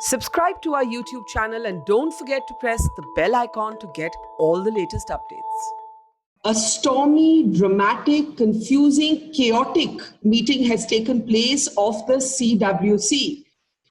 Subscribe to our YouTube channel and don't forget to press the bell icon to get all the latest updates. A stormy, dramatic, confusing, chaotic meeting has taken place of the CWC.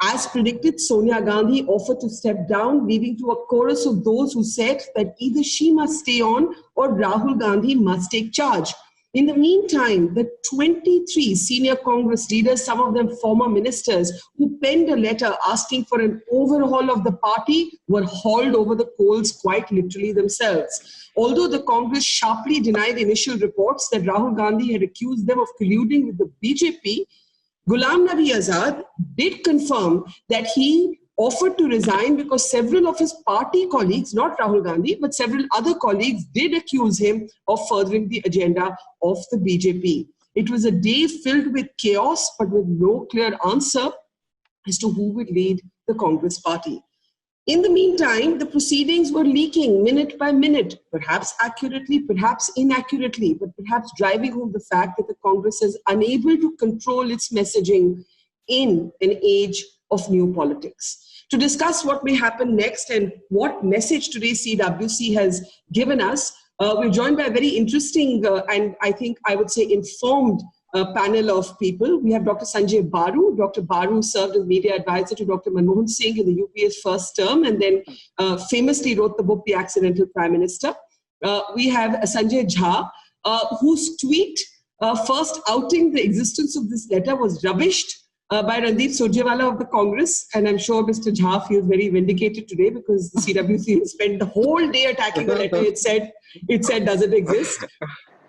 As predicted, Sonia Gandhi offered to step down, leading to a chorus of those who said that either she must stay on or Rahul Gandhi must take charge. In the meantime, the 23 senior Congress leaders, some of them former ministers, who penned a letter asking for an overhaul of the party, were hauled over the coals quite literally themselves. Although the Congress sharply denied initial reports that Rahul Gandhi had accused them of colluding with the BJP, Ghulam Nabi Azad did confirm that he offered to resign because several of his party colleagues, not Rahul Gandhi, but several other colleagues did accuse him of furthering the agenda of the BJP. It was a day filled with chaos, but with no clear answer as to who would lead the Congress party. In the meantime, the proceedings were leaking minute by minute, perhaps accurately, perhaps inaccurately, but perhaps driving home the fact that the Congress is unable to control its messaging in an age of new politics. To discuss what may happen next and what message today's CWC has given us, we're joined by a very interesting and I think I would say informed panel of people. We have Dr. Sanjay Baru. Dr. Baru served as media advisor to Dr. Manmohan Singh in the UPA's first term and then famously wrote the book, The Accidental Prime Minister. We have Sanjay Jha, whose tweet first outing the existence of this letter was rubbished by Randeep Surjewala of the Congress. And I'm sure Mr. Jha feels very vindicated today because the CWC spent the whole day attacking the letter. It said doesn't exist.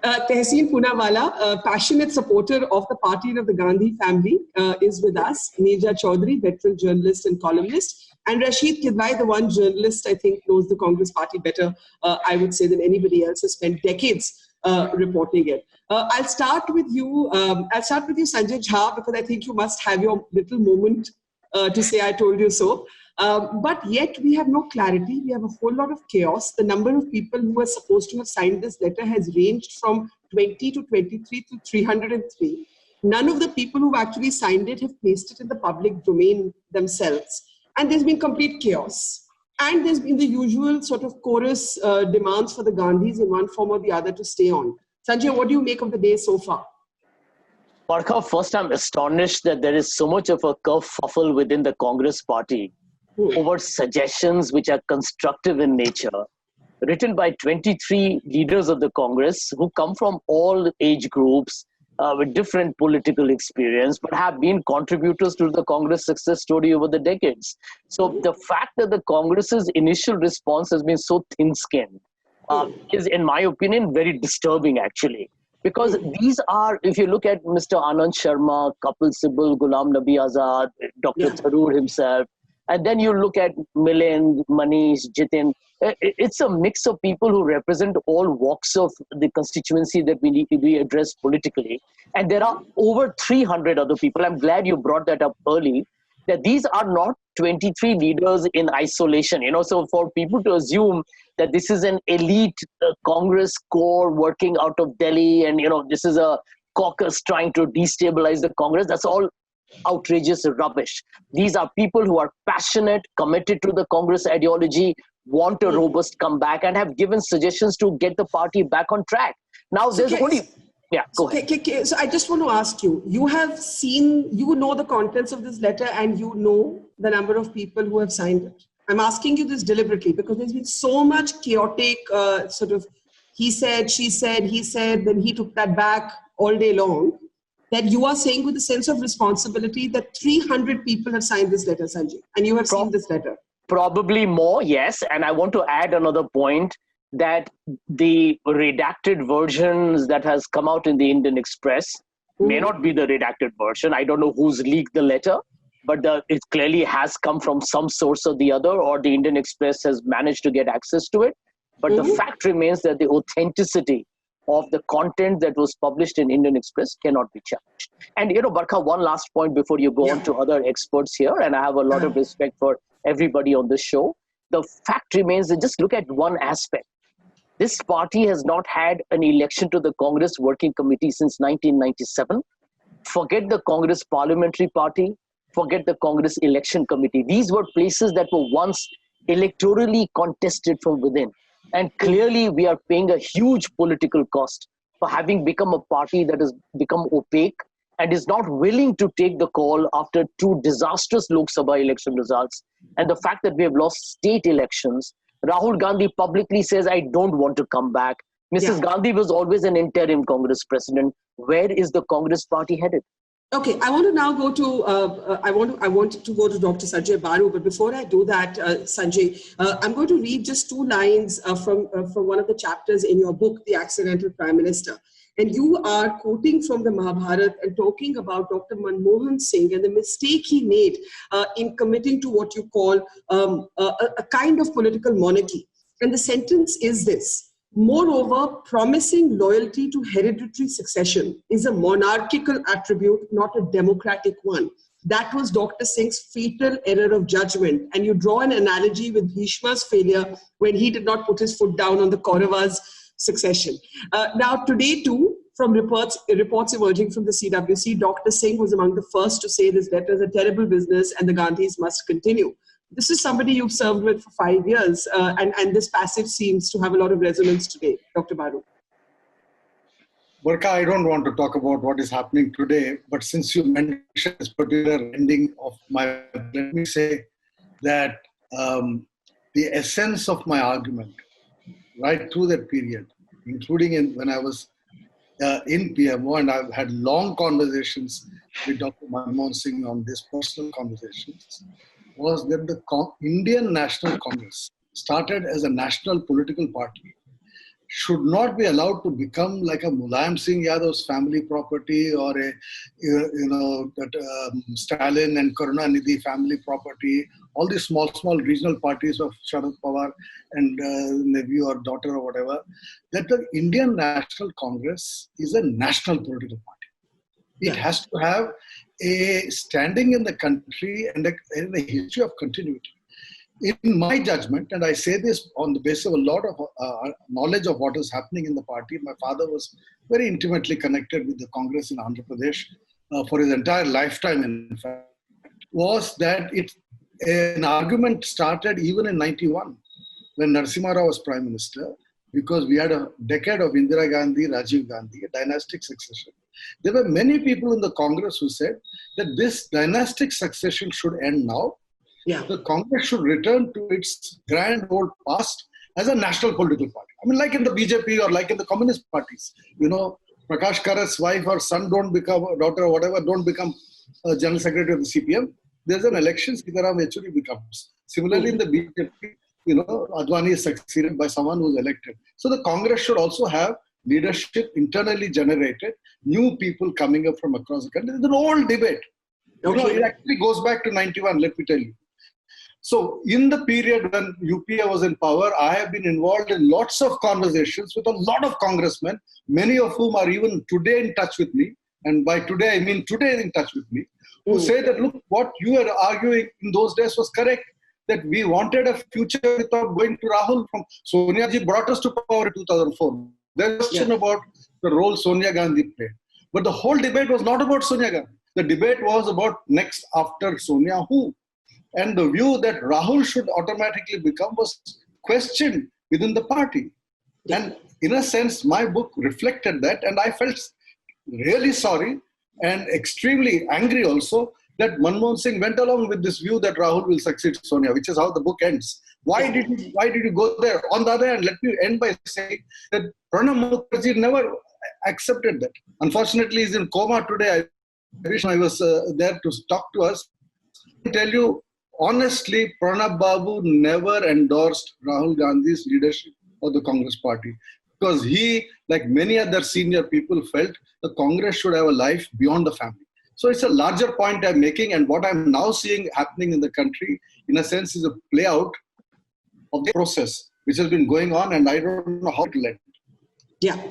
Tehseen Poonawalla, a passionate supporter of the party and of the Gandhi family, is with us. Neerja Chaudhary, veteran journalist and columnist. And Rashid Kidwai, the one journalist I think knows the Congress party better, I would say, than anybody else, has spent decades reporting it. I'll start with you. Sanjay Jha, because I think you must have your little moment to say I told you so. But yet we have no clarity. We have a whole lot of chaos. The number of people who are supposed to have signed this letter has ranged from 20 to 23 to 303. None of the people who've actually signed it have placed it in the public domain themselves. And there's been complete chaos. And there's been the usual sort of chorus demands for the Gandhis in one form or the other to stay on. Sanjay, what do you make of the day so far? Parka, first I'm astonished that there is so much of a kerfuffle within the Congress party over suggestions which are constructive in nature, written by 23 leaders of the Congress who come from all age groups with different political experience, but have been contributors to the Congress success story over the decades. So the fact that the Congress's initial response has been so thin-skinned is, in my opinion, very disturbing actually. Because these are, if you look at Mr. Anand Sharma, Kapil Sibal, Ghulam Nabi Azad, Dr. Tharoor himself, and then you look at Milind, Manish, Jitin, it's a mix of people who represent all walks of the constituency that we need to be addressed politically. And there are over 300 other people. I'm glad you brought that up early, that these are not 23 leaders in isolation. So for people to assume that this is an elite Congress core working out of Delhi and, this is a caucus trying to destabilize the Congress, that's all outrageous rubbish. These are people who are passionate, committed to the Congress ideology, want a robust comeback, and have given suggestions to get the party back on track. Now, there's only... Yeah, go ahead. So I just want to ask you, you know the contents of this letter and you know the number of people who have signed it. I'm asking you this deliberately because there's been so much chaotic sort of he said, she said, he said, then he took that back all day long, that you are saying with a sense of responsibility that 300 people have signed this letter, Sanjay, and you have seen this letter. Probably more, yes. And I want to add another point, that the redacted versions that has come out in the Indian Express may not be the redacted version. I don't know who's leaked the letter, but it clearly has come from some source or the other, or the Indian Express has managed to get access to it. But the fact remains that the authenticity of the content that was published in Indian Express cannot be challenged. And, Barkha, one last point before you go on to other experts here, and I have a lot of respect for everybody on this show. The fact remains that just look at one aspect. This party has not had an election to the Congress Working Committee since 1997. Forget the Congress Parliamentary Party. forget the Congress Election Committee. These were places that were once electorally contested from within. And clearly, we are paying a huge political cost for having become a party that has become opaque and is not willing to take the call after two disastrous Lok Sabha election results. And the fact that we have lost state elections, Rahul Gandhi publicly says, I don't want to come back. Mrs. Gandhi was always an interim Congress president. Where is the Congress party headed? Okay, I want to now go to I want to go to Dr. Sanjay Baru, but before I do that, Sanjay, I'm going to read just two lines from one of the chapters in your book, The Accidental Prime Minister. And you are quoting from the Mahabharata and talking about Dr. Manmohan Singh and the mistake he made in committing to what you call a kind of political monarchy. And the sentence is this: moreover, promising loyalty to hereditary succession is a monarchical attribute, not a democratic one. That was Dr. Singh's fatal error of judgment. And you draw an analogy with Bhishma's failure when he did not put his foot down on the Kauravas' succession. Now, today too, from reports emerging from the CWC, Dr. Singh was among the first to say this letter is a terrible business and the Gandhis must continue. This is somebody you've served with for 5 years, and this passage seems to have a lot of resonance today. Dr. Baru. Barkha, I don't want to talk about what is happening today, but since you mentioned this particular ending of my, let me say that the essence of my argument, right through that period, including when I was in PMO, and I've had long conversations with Dr. Manmohan Singh on these personal conversations, was that the Indian National Congress, started as a national political party, should not be allowed to become like a Mulayam Singh Yadav's family property or a, Stalin and Karunanidhi family property, all these small regional parties of Sharad Pawar and nephew or daughter or whatever, that the Indian National Congress is a national political party. It has to have a standing in the country and a history of continuity. In my judgment, and I say this on the basis of a lot of knowledge of what is happening in the party, my father was very intimately connected with the Congress in Andhra Pradesh for his entire lifetime, in fact, was that an argument started even in 91 when Narasimha Rao was Prime Minister, because we had a decade of Indira Gandhi, Rajiv Gandhi, a dynastic succession. There were many people in the Congress who said that this dynastic succession should end now. Yeah. The Congress should return to its grand old past as a national political party. I mean, like in the BJP or like in the communist parties, Prakash Karat's wife or son don't become, or daughter or whatever, don't become General Secretary of the CPM. There's an election, Sitaram Yechuri becomes. Similarly, in the BJP, Advani is succeeded by someone who's elected. So the Congress should also have leadership internally generated, new people coming up from across the country. It's an old debate. It actually goes back to 91, let me tell you. So in the period when UPA was in power, I have been involved in lots of conversations with a lot of congressmen, many of whom are even today in touch with me. And by today, I mean today in touch with me, who say that, look, what you were arguing in those days was correct, that we wanted a future without going to Rahul. Sonia ji brought us to power in 2004. There's a question about the role Sonia Gandhi played. But the whole debate was not about Sonia Gandhi. The debate was about next after Sonia who. And the view that Rahul should automatically become was questioned within the party. And in a sense, my book reflected that. And I felt really sorry and extremely angry also that Manmohan Singh went along with this view that Rahul will succeed Sonia, which is how the book ends. Why did you go there? On the other hand, let me end by saying that Pranab Mukherjee never accepted that. Unfortunately, he's in coma today. I wish I was there to talk to us. I tell you, honestly, Pranab Babu never endorsed Rahul Gandhi's leadership of the Congress party, because he, like many other senior people, felt the Congress should have a life beyond the family. So it's a larger point I'm making, and what I'm now seeing happening in the country, in a sense, is a play out of the process which has been going on, and I don't know how to let it. Yeah.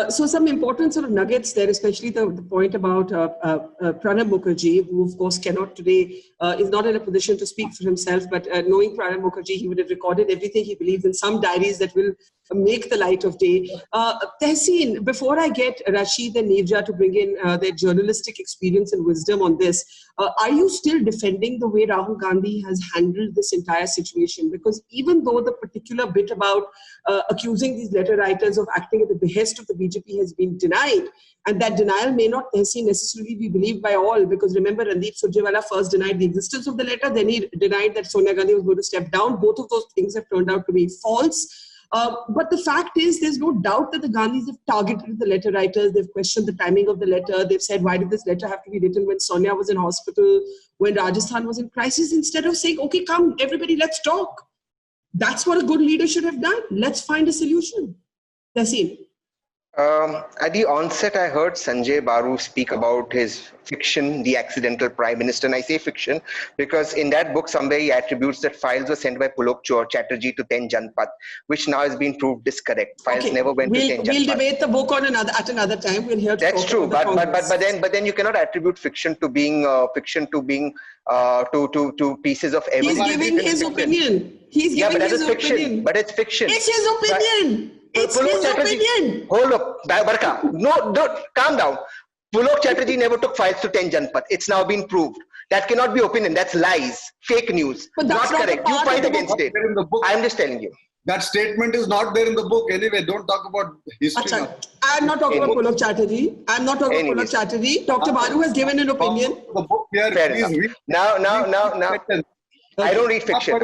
So some important sort of nuggets there, especially the point about Pranab Mukherjee, who of course cannot today, is not in a position to speak for himself, but knowing Pranab Mukherjee, he would have recorded everything he believes in some diaries that will make the light of day. Tehseen, before I get Rashid and Nirja to bring in their journalistic experience and wisdom on this, are you still defending the way Rahul Gandhi has handled this entire situation? Because even though the particular bit about accusing these letter writers of acting at the behest of the BJP has been denied, and that denial may not necessarily be believed by all, because remember, Randeep Surjewala first denied the existence of the letter, then he denied that Sonia Gandhi was going to step down. Both of those things have turned out to be false. But the fact is, there's no doubt that the Gandhis have targeted the letter writers. They've questioned the timing of the letter. They've said, why did this letter have to be written when Sonia was in hospital, when Rajasthan was in crisis, instead of saying, okay, come, everybody, let's talk. That's what a good leader should have done. Let's find a solution. Tehseen. At the onset, I heard Sanjay Baru speak about his fiction, The Accidental Prime Minister. And I say fiction because in that book, somewhere he attributes that files were sent by Pulok Chatterjee to 10 Janpath, which now has been proved discorrect. Files never went to 10 Janpath. We'll debate the book on at another time. We'll hear. That's true, but then you cannot attribute fiction to being to pieces of evidence. He's giving his opinion. He's giving his opinion. But it's fiction. It's his opinion. It's his opinion. Hold up, Barka. No, calm down. Pulok Chatterjee never took files to 10 Janpath. It's now been proved. That cannot be opinion. That's lies, fake news. But not correct. You fight against it. I'm just telling you. That statement is not there in the book anyway. Don't talk about history. I'm not talking about Pulok Chatterjee. I'm not talking about Pulok Chatterjee. Dr. Baru has given an opinion. The book here. Fair enough. Now. I don't read fiction.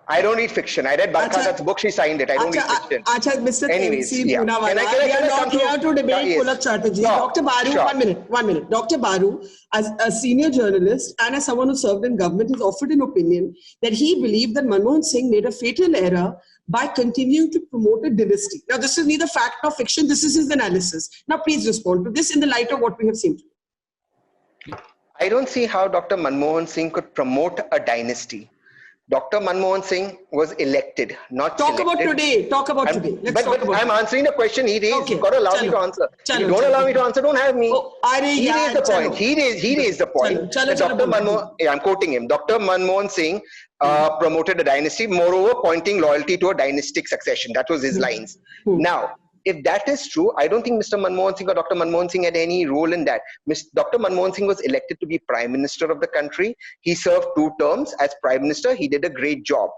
I don't read fiction. I read Barkha's book. She signed it. I don't read fiction. Mr. Anyways, we are not here to debate Pulok Chatterjee. No, Dr. Baru, sure. one minute. Dr. Baru, as a senior journalist and as someone who served in government, has offered an opinion that he believed that Manmohan Singh made a fatal error by continuing to promote a dynasty. Now, this is neither fact nor fiction. This is his analysis. Now, please respond to this in the light of what we have seen. I don't see how Dr. Manmohan Singh could promote a dynasty. Dr. Manmohan Singh was elected, not Talk selected. about today. Talk about today. Let's talk about I'm answering the question he raised. Okay. You've got to allow me to answer. If you don't allow me to answer, don't have me. He raised the point. He raised the point. Dr. Manmohan, I'm quoting him. Dr. Manmohan Singh promoted a dynasty, moreover pointing loyalty to a dynastic succession. That was his lines. Now, if that is true, I don't think Mr. Manmohan Singh or Dr. Manmohan Singh had any role in that. Dr. Manmohan Singh was elected to be Prime Minister of the country. He served 2 terms as Prime Minister. He did a great job.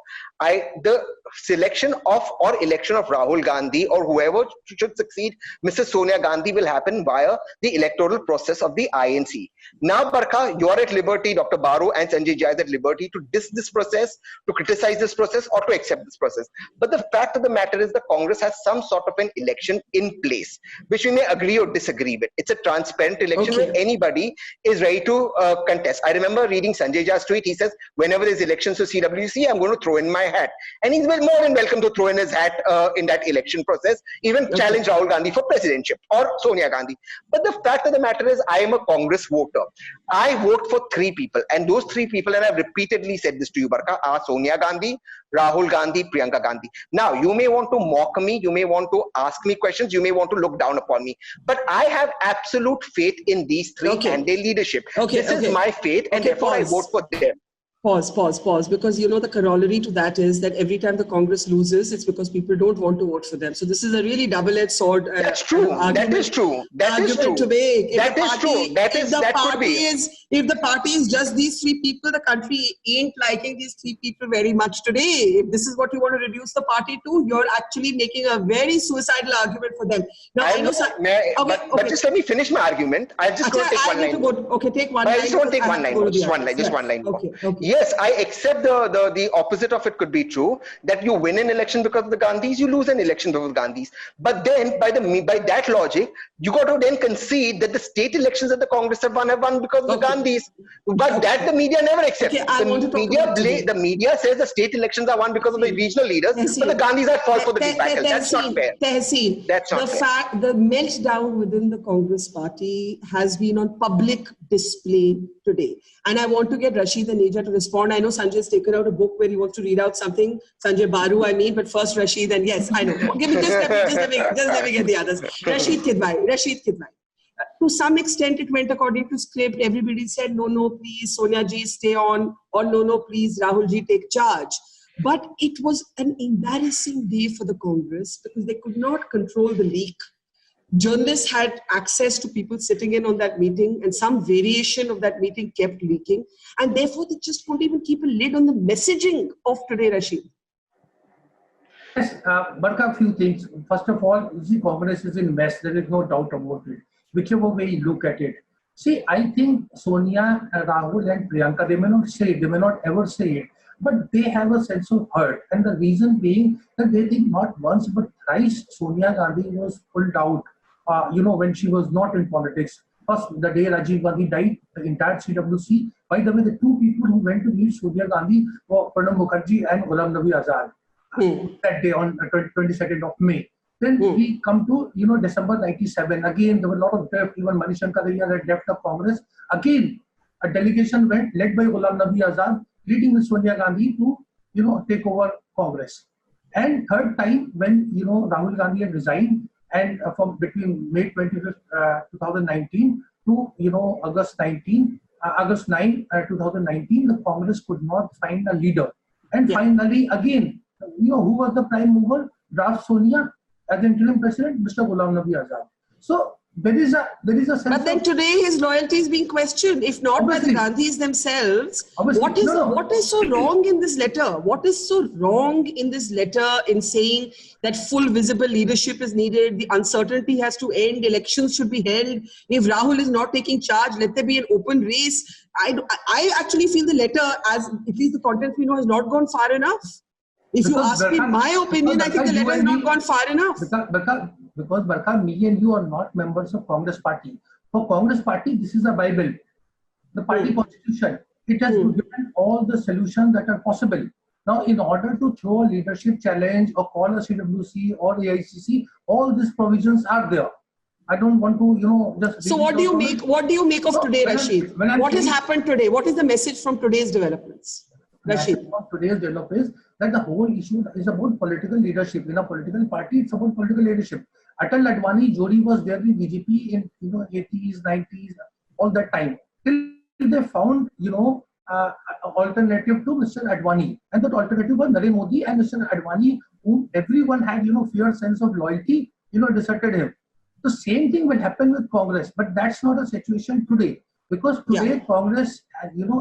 The selection of or election of Rahul Gandhi or whoever should succeed Mrs. Sonia Gandhi will happen via the electoral process of the INC. Now, Barkha, you are at liberty, Dr. Baru and Sanjay Jha is at liberty to diss this process, to criticize this process, or to accept this process. But the fact of the matter is the Congress has some sort of an election in place, which we may agree or disagree with. It's a transparent election where anybody is ready to contest. I remember reading Sanjay Jha's tweet. He says, whenever there's elections to CWC, I'm going to throw in my hat. And he's more than welcome to throw in his hat in that election process, even challenge Rahul Gandhi for presidentship or Sonia Gandhi. But the fact of the matter is, I am a Congress voter. I vote for 3 people, and those 3 people, and I've repeatedly said this to you, Barkha, are Sonia Gandhi, Rahul Gandhi, Priyanka Gandhi. Now, you may want to mock me, you may want to ask me questions, you may want to look down upon me, but I have absolute faith in these 3 and their leadership. This is my faith, and therefore I vote for them. Pause. Because, you know, the corollary to that is that every time the Congress loses, it's because people don't want to vote for them. So this is a really double-edged sword. That's true. That is true. That is true. To make. That is true. If the party is just these 3 people, the country ain't liking these 3 people very much today. If this is what you want to reduce the party to, you're actually making a very suicidal argument for them. Now, but just let me finish my argument. I'll just go take one line. Take one line. I just want to take one line. Just one line. Yes, I accept the opposite of it could be true, that you win an election because of the Gandhis, you lose an election because of the Gandhis. But then by that logic, you got to then concede that the state elections that the Congress have won because of the Gandhis. But that the media never accepts. The media says the state elections are won because of the regional leaders, but the Gandhis are fault for the debacle. That's not fair. That's not fair. The meltdown within the Congress party has been on public display today. And I want to get Rashid and Nirja to respond. I know Sanjay has taken out a book where he wants to read out something. Sanjay Baru, but first Rashid, and yes, I know. Just let me get the others. Rashid Kidwai. To some extent, it went according to script. Everybody said, no, please, Sonia ji, stay on. Or no, please, Rahul ji, take charge. But it was an embarrassing day for the Congress because they could not control the leak. Journalists had access to people sitting in on that meeting, and some variation of that meeting kept leaking. And therefore, they just couldn't even keep a lid on the messaging of today, Rashid. Yes, but a few things. First of all, the Congress is in mess. There is no doubt about it. Whichever way you look at it. See, I think Sonia, Rahul and Priyanka, they may not say it, they may not ever say it, but they have a sense of hurt. And the reason being that they think not once but thrice Sonia Gandhi was pulled out, when she was not in politics. First, the day Rajiv Gandhi died, the entire CWC. By the way, the two people who went to meet Sonia Gandhi were Pranab Mukherjee and Ghulam Nabi Azad. That day on 22nd of May. Then we come to, December 97. Again, there was a lot of drift. Even Manish Shankar had left the Congress. Again, a delegation went led by Ghulam Nabi Azad, leading with Sonia Gandhi to, take over Congress. And third time when, Rahul Gandhi had resigned, and from between May 25th, 2019 to, August 9, 2019, the Congress could not find a leader. And finally, again, who was the prime mover? Draft Sonia as the interim president, Mr. Ghulam Nabi Azad. So there is a sense. But then today his loyalty is being questioned, if not by the Gandhis themselves. What is so wrong in this letter? What is so wrong in this letter in saying that full visible leadership is needed, the uncertainty has to end, elections should be held. If Rahul is not taking charge, let there be an open race. I actually feel the letter, as at least the content we know, has not gone far enough. If you ask me my opinion, I think the letter has not gone far enough. Because Barkha, me and you are not members of Congress Party. For Congress Party, this is a Bible, the party constitution. It has given all the solutions that are possible. Now, in order to throw a leadership challenge or call a CWC or AICC, all these provisions are there. I don't want to, just. So what do you make? What do you make of today, Rashid? What has happened today? What is the message from today's developments? Rashid. Today's development is that the whole issue is about political leadership. In a political party, it's about political leadership. Atal Advani, Jodi was there with BJP in 80s, 90s, all that time. Till they found alternative to Mr. Advani, and that alternative was Narendra Modi and Mr. Advani, whom everyone had fierce sense of loyalty, deserted him. The same thing will happen with Congress, but that's not a situation today. Because today Congress,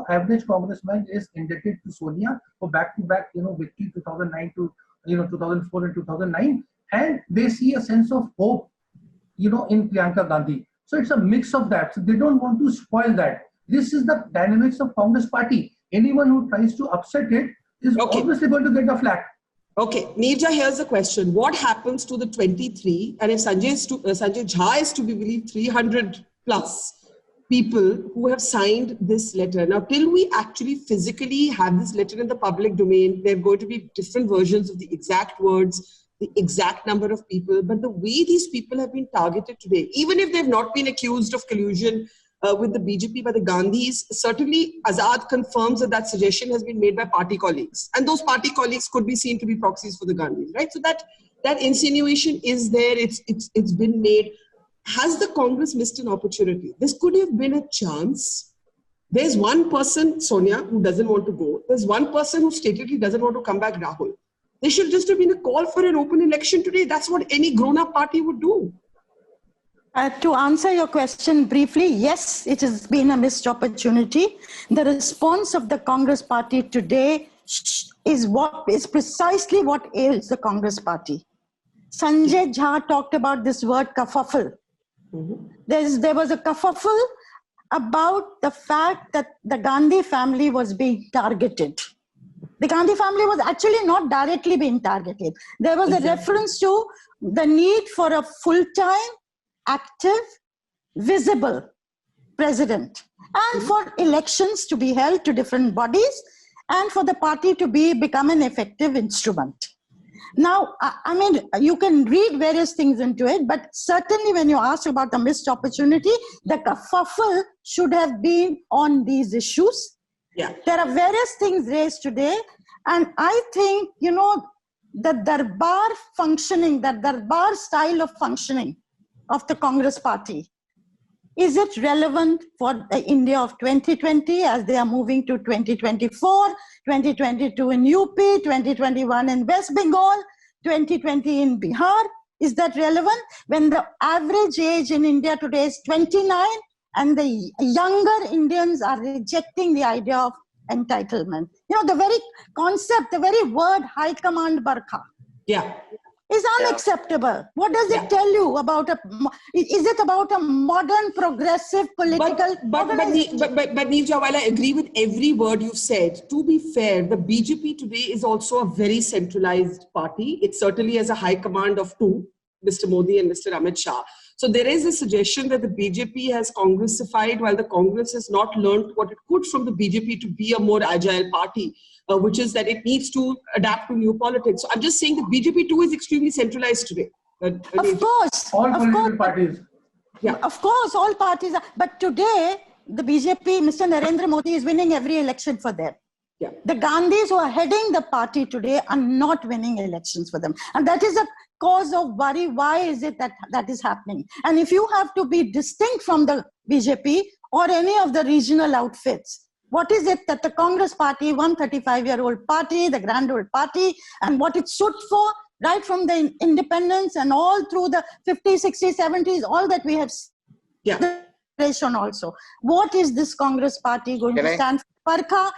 average congressman is indebted to Sonia for back-to-back, victory 2009 to 2004 and 2009, and they see a sense of hope, in Priyanka Gandhi. So it's a mix of that. So they don't want to spoil that. This is the dynamics of Congress Party. Anyone who tries to upset it is obviously going to get a flack. Okay, Neerja, here's the question: what happens to the 23? And if Sanjay Jha is to be believed, 300 plus people who have signed this letter. Now, till we actually physically have this letter in the public domain, there are going to be different versions of the exact words, the exact number of people. But the way these people have been targeted today, even if they've not been accused of collusion with the BJP by the Gandhis, certainly Azad confirms that suggestion has been made by party colleagues. And those party colleagues could be seen to be proxies for the Gandhis, right? So that insinuation is there, it's been made. Has the Congress missed an opportunity? This could have been a chance. There's one person, Sonia, who doesn't want to go. There's one person who stated he doesn't want to come back, Rahul. There should just have been a call for an open election today. That's what any grown-up party would do. To answer your question briefly, yes, it has been a missed opportunity. The response of the Congress Party today is precisely what ails the Congress Party. Sanjay Jha talked about this word kerfuffle. There was a kerfuffle about the fact that the Gandhi family was being targeted. The Gandhi family was actually not directly being targeted. There was a reference to the need for a full-time, active, visible president, and for elections to be held to different bodies, and for the party to become an effective instrument. Now, I mean, you can read various things into it, but certainly when you ask about the missed opportunity, the kerfuffle should have been on these issues. Yeah. There are various things raised today, and I think, the darbar functioning, that darbar style of functioning of the Congress Party Is it relevant for the India of 2020 as they are moving to 2024, 2022 in UP, 2021 in West Bengal, 2020 in Bihar? Is that relevant when the average age in India today is 29 and the younger Indians are rejecting the idea of entitlement? You know, the very concept, the very word high command Barkha. Yeah. Is unacceptable. What does it tell you about is it about a modern progressive political but Neerja, while I agree with every word you've said, to be fair, the BJP today is also a very centralized party. It certainly has a high command of two, Mr. Modi and Mr. Amit Shah. So there is a suggestion that the BJP has Congressified while the Congress has not learned what it could from the BJP to be a more agile party, which is that it needs to adapt to new politics. So I'm just saying the BJP too is extremely centralized today. Of course. All political parties. Yeah. Of course, all parties are. But today, the BJP, Mr. Narendra Modi is winning every election for them. Yeah. The Gandhis who are heading the party today are not winning elections for them. And that is a cause of worry. Why is it that is happening? And if you have to be distinct from the BJP or any of the regional outfits, what is it that the Congress party, 135-year-old party, the grand old party, and what it stood for, right from the independence and all through the 50s, 60s, 70s, all that we have seen also. What is this Congress party going to stand for? Barkha,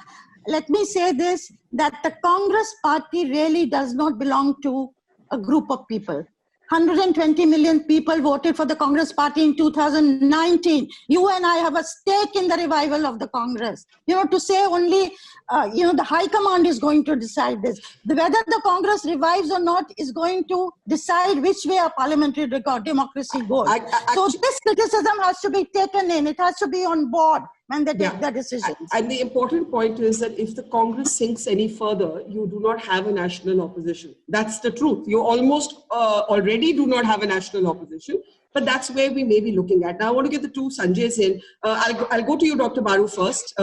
let me say this, that the Congress party really does not belong to a group of people. 120 million people voted for the Congress party in 2019. You and I have a stake in the revival of the Congress. You know, to say only, the high command is going to decide this. Whether the Congress revives or not is going to decide which way a parliamentary democracy goes. So this criticism has to be taken in. It has to be on board when they take their decisions. And the important point is that if the Congress sinks any further, you do not have a national opposition. That's the truth. You almost already do not have a national opposition, but that's where we may be looking at. Now I want to get the two Sanjays in. I'll go to you, Dr. Baru, first.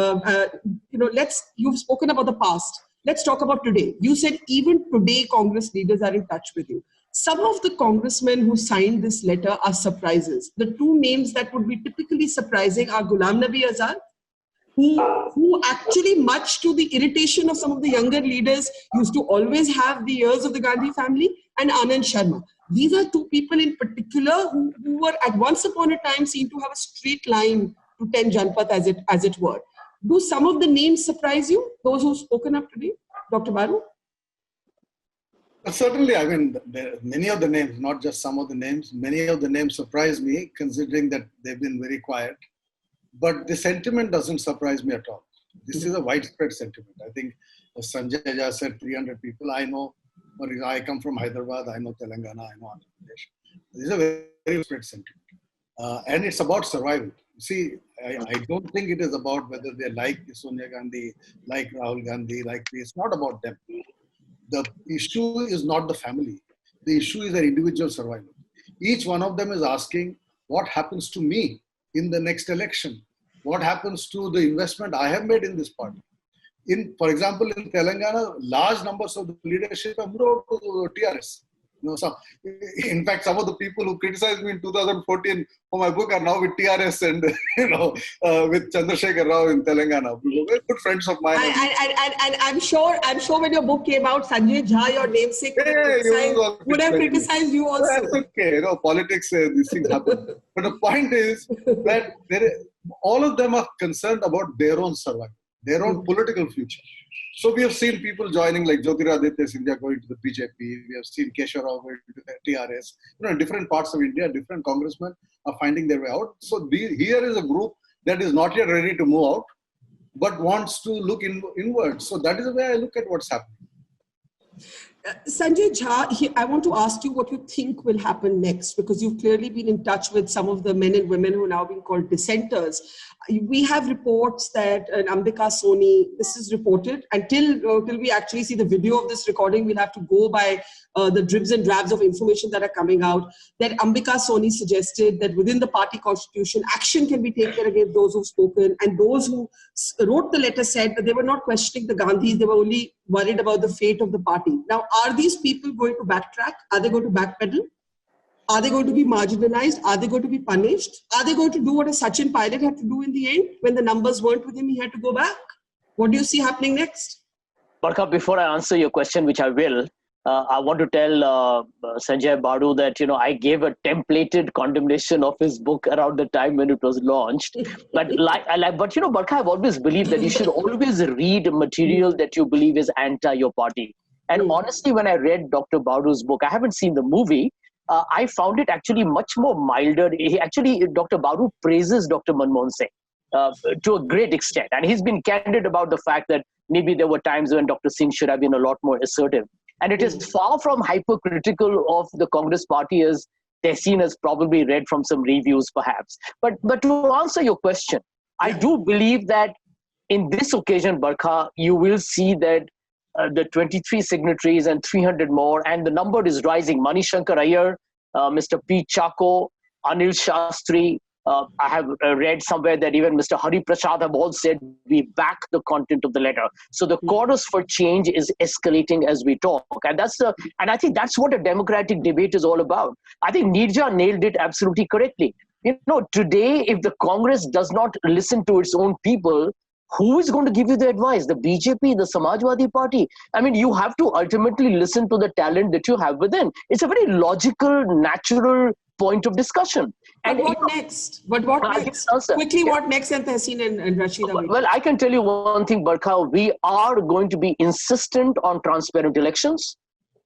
You've spoken about the past. Let's talk about today. You said even today Congress leaders are in touch with you. Some of the congressmen who signed this letter are surprises. The two names that would be typically surprising are Ghulam Nabi Azad, who actually, much to the irritation of some of the younger leaders, used to always have the ears of the Gandhi family, and Anand Sharma. These are two people in particular who were at once upon a time seen to have a straight line to 10 Janpath, as it were. Do some of the names surprise you, those who've spoken up today? Dr. Baru? Certainly, I mean, many of the names, not just some of the names, many of the names surprise me, considering that they've been very quiet. But the sentiment doesn't surprise me at all. This is a widespread sentiment. I think Sanjay Jha said 300 people. I know, I come from Hyderabad, I know Telangana, I know Andhra Pradesh. This is a very widespread sentiment. And it's about survival. See, I don't think it is about whether they like Sonia Gandhi, like Rahul Gandhi, like me. It's not about them. The issue is not the family. The issue is their individual survival. Each one of them is asking, what happens to me in the next election? What happens to the investment I have made in this party? For example, in Telangana, large numbers of the leadership have moved out to TRS. In fact, some of the people who criticized me in 2014 for my book are now with TRS and with Chandrasekhar Rao in Telangana. Very good friends of mine. And I'm sure when your book came out, Sanjay Jha, your namesake, would have criticized you also. That's okay. Politics, these things happen. But the point is that all of them are concerned about their own survival, their own political future. So we have seen people joining like Jyotiraditya Scindia going to the BJP. We have seen Keshav Rao going to the TRS. In different parts of India, different congressmen are finding their way out. So here is a group that is not yet ready to move out, but wants to look inward. So that is the way I look at what's happening. Sanjay Jha, I want to ask you what you think will happen next, because you've clearly been in touch with some of the men and women who are now being called dissenters. We have reports that Ambika Soni, this is reported, until we actually see the video of this recording, we'll have to go by the dribs and drabs of information that are coming out, that Ambika Soni suggested that within the party constitution, action can be taken against those who've spoken, and those who wrote the letter said that they were not questioning the Gandhis, they were only worried about the fate of the party. Now, are these people going to backtrack? Are they going to backpedal? Are they going to be marginalized? Are they going to be punished? Are they going to do what a Sachin Pilot had to do in the end? When the numbers weren't with him, he had to go back. What do you see happening next? Barkha, before I answer your question, which I will, I want to tell Sanjay Badu that, I gave a templated condemnation of his book around the time when it was launched. But Barkha, I've always believed that you should always read material that you believe is anti your party. And honestly, when I read Dr. Badu's book, I haven't seen the movie. I found it actually much more milder. Dr. Badu praises Dr. Manmohan Singh to a great extent. And he's been candid about the fact that maybe there were times when Dr. Singh should have been a lot more assertive. And it is far from hypercritical of the Congress party as Tehseen has probably read from some reviews perhaps. But to answer your question, I do believe that in this occasion, Barkha, you will see that the 23 signatories and 300 more, and the number is rising. Manishankar Iyer, Mr. P. Chako, Anil Shastri. I have read somewhere that even Mr. Hari Prasad have all said we back the content of the letter. So the chorus for change is escalating as we talk, and I think that's what a democratic debate is all about. I think Neerja nailed it absolutely correctly. Today, if the Congress does not listen to its own people, who is going to give you the advice? The BJP, the Samajwadi Party? I mean, you have to ultimately listen to the talent that you have within. It's a very logical, natural point of discussion. And what next? What next? Quickly, what next? And Tehseen and Rashida. Well, I can tell you one thing, Barkha. We are going to be insistent on transparent elections.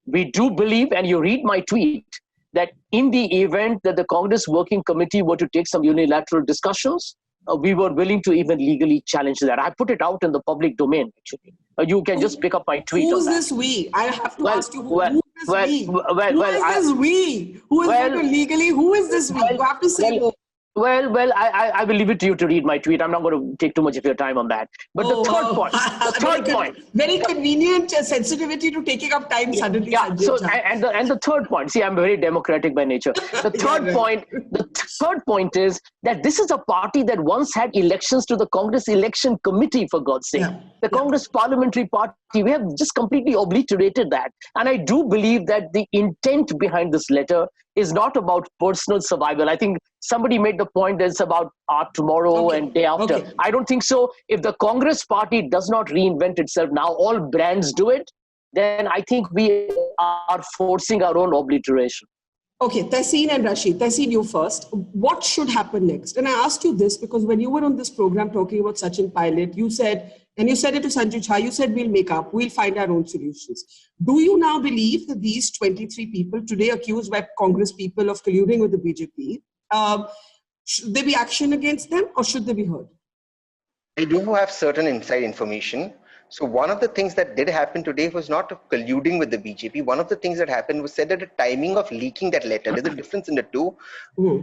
We do believe, and you read my tweet, that in the event that the Congress Working Committee were to take some unilateral discussions, we were willing to even legally challenge that. I put it out in the public domain, actually. You can just pick up my tweet. Who's this we? I have to ask you, who is this we? Who is going to legally? Who is this we? You have to say more. Well, I will leave it to you to read my tweet. I'm not going to take too much of your time on that. But the third point. Very convenient sensitivity to taking up time suddenly. Yeah. So and the third point. See, I'm very democratic by nature. The third point is that this is a party that once had elections to the Congress Election Committee, for God's sake. Yeah. The Congress Parliamentary Party. We have just completely obliterated that. And I do believe that the intent behind this letter is not about personal survival. I think somebody made the point that it's about tomorrow and day after. Okay. I don't think so. If the Congress party does not reinvent itself now, all brands do it, then I think we are forcing our own obliteration. Okay, Tehseen and Rashid. Tehseen, you first. What should happen next? And I asked you this because when you were on this program talking about Sachin Pilot, you said, and you said it to Sanjay Jha, you said we'll find our own solutions. Do you now believe that these 23 people today accused by Congress people of colluding with the BJP, should there be action against them or should they be heard? I do have certain inside information. So one of the things that did happen today was not colluding with the BJP. One of the things that happened was said that the timing of leaking that letter, there's a difference in the two.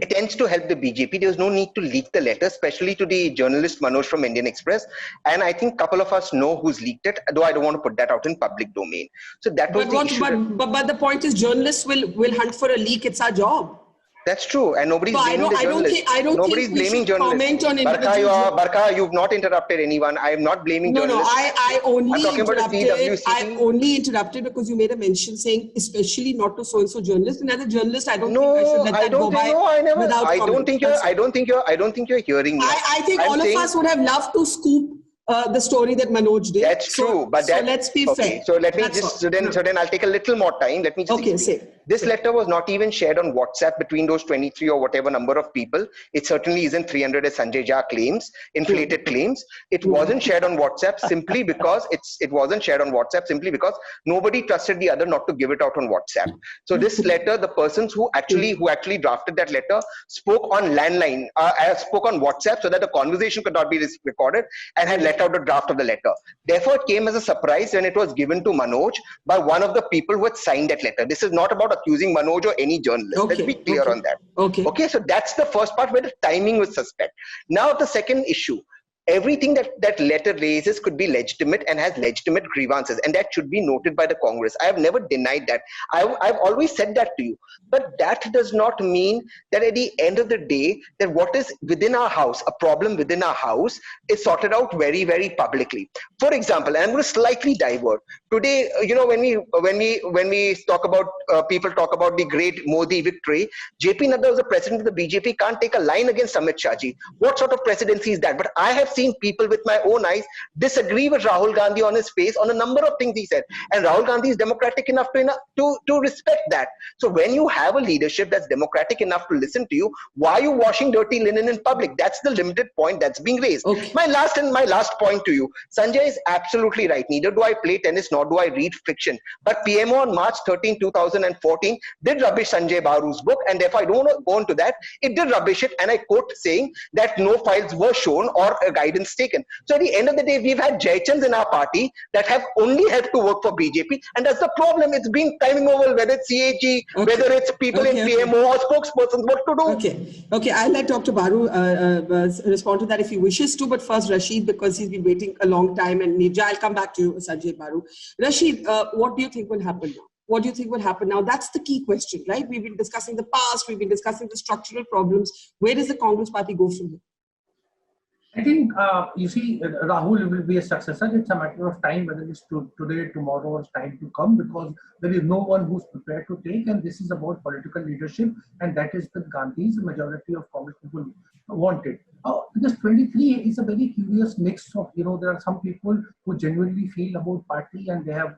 It tends to help the BJP. There was no need to leak the letter, especially to the journalist Manoj from Indian Express. And I think a couple of us know who's leaked it, though I don't want to put that out in public domain. So that was the issue. But the point is journalists will hunt for a leak. It's our job. That's true, and nobody's blaming the journalists. Nobody's blaming journalists. Barkha, you've not interrupted anyone. I am not blaming journalists. I only interrupted because you made a mention saying, especially not to so-and-so journalist. And as a journalist, I don't think I should let that go by without comment. I don't think you're hearing me. I think all of us would have loved to scoop the story that Manoj did. That's true, but so let's be fair. So let me so then I'll take a little more time. Let me just say. This letter was not even shared on WhatsApp between those 23 or whatever number of people. It certainly isn't 300 as Sanjay Jha claims, inflated claims. It wasn't shared on WhatsApp simply because nobody trusted the other not to give it out on WhatsApp. So this letter, the persons who actually drafted that letter spoke on landline, spoke on WhatsApp so that the conversation could not be recorded and had let out a draft of the letter. Therefore, it came as a surprise when it was given to Manoj by one of the people who had signed that letter. This is not about accusing Manoj or any journalist. Let's be clear on that. Okay, so that's the first part where the timing was suspect. Now the second issue. everything that letter raises could be legitimate and has legitimate grievances, and that should be noted by the Congress. I have never denied that. I've always said that to you. But that does not mean that at the end of the day, that what is within our house, a problem within our house, is sorted out very, very publicly. For example, and I'm going to slightly divert. Today, when we talk about, people talk about the great Modi victory, JP Nadda was the president of the BJP, can't take a line against Amit Shah ji. What sort of presidency is that? But I have seen people with my own eyes disagree with Rahul Gandhi on his face on a number of things he said. And Rahul Gandhi is democratic enough to respect that. So when you have a leadership that's democratic enough to listen to you, why are you washing dirty linen in public? That's the limited point that's being raised. Okay. My last point to you. Sanjay is absolutely right. Neither do I play tennis nor do I read fiction. But PMO on March 13, 2014 did rubbish Sanjay Baru's book, and therefore I don't want to go into that. It did rubbish it, and I quote saying that no files were shown or guidance taken. So at the end of the day, we've had Jaychans in our party that have only helped to work for BJP, and that's the problem. It's been timing over, whether it's CAG, whether it's people in PMO or spokespersons, what to do. Okay, I'll let Dr. Baru respond to that if he wishes to, but first Rashid, because he's been waiting a long time, and Nirja, I'll come back to you, Sanjay Baru. Rashid, what do you think will happen now? What do you think will happen now? That's the key question, right? We've been discussing the past, we've been discussing the structural problems. Where does the Congress party go from here? I think, you see, Rahul will be a successor. It's a matter of time, whether it's today, tomorrow, or it's time to come, because there is no one who's prepared to take, and this is about political leadership, and that is the Gandhis, the majority of Congress people wanted. Because 23 is a very curious mix of, there are some people who genuinely feel about party and they have,